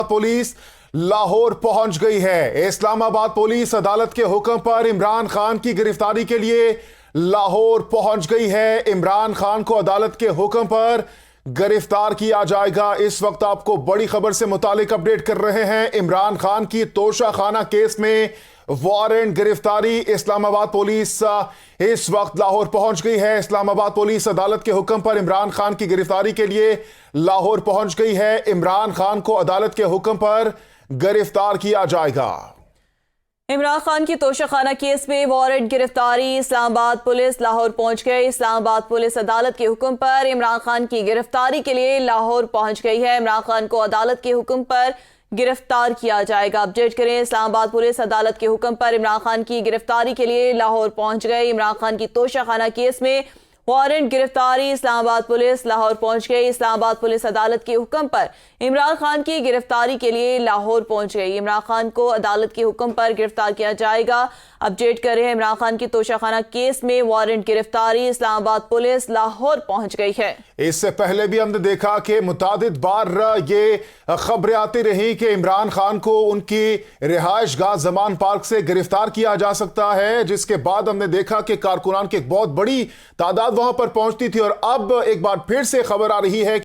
Police Lahore पहुंच गई है। इस्लामाबाद पुलिस अदालत के हुक्म पर इमरान खान की गिरफ्तारी के लिए लाहौर पहुंच गई है। इमरान खान को अदालत के हुक्म पर गिरफ्तार किया जाएगा। इस वक्त आपको बड़ी खबर से मुतालिक अपडेट कर रहे हैं। इमरान खान की तोशाखाना केस में वारंट गिरफ्तारी। इस्लामाबाद पुलिस इस वक्त लाहौर पहुंच गई है। इस्लामाबाद पुलिस अदालत के हुक्म पर इमरान खान की गिरफ्तारी के लिए लाहौर पहुंच गई है। इमरान खान को अदालत के हुक्म पर गिरफ्तार किया जाएगा। इमरान खान की तोशाखाना केस में वारंट गिरफ्तारी। इस्लामाबाद पुलिस लाहौर पहुंच गई। इस्लामाबाद पुलिस अदालत के हुक्म पर इमरान खान की गिरफ्तारी के लिए लाहौर पहुंच गई है। इमरान खान को अदालत के हुक्म पर गिरफ्तार किया जाएगा। अपडेट करें, इस्लामाबाद पुलिस अदालत के हुक्म पर इमरान खान की गिरफ्तारी के लिए लाहौर पहुंच गई। इमरान खान की तोशाखाना केस में वारंट गिरफ्तारी। इस्लामाबाद पुलिस लाहौर पहुंच गई। इस्लामाबाद पुलिस अदालत के हुक्म पर इमरान खान की गिरफ्तारी के लिए लाहौर पहुंच गई। इमरान खान को अदालत के हुक्म पर गिरफ्तार किया जाएगा। अपडेट कर रहे हैं, इमरान खान की तोशाखाना केस में वारंट गिरफ्तारी। इस्लामाबाद पुलिस लाहौर पहुंच गई है। इससे पहले भी हमने देखा कि मुतादिद बार ये खबरें आती रही कि इमरान खान को उनकी रिहाइश गाह जमान पार्क से गिरफ्तार किया जा सकता है, जिसके बाद हमने देखा कि कारकुनान की एक बहुत बड़ी तादाद वहां पर पहुंचती थी। और अब एक बार फिर से खबर आ रही है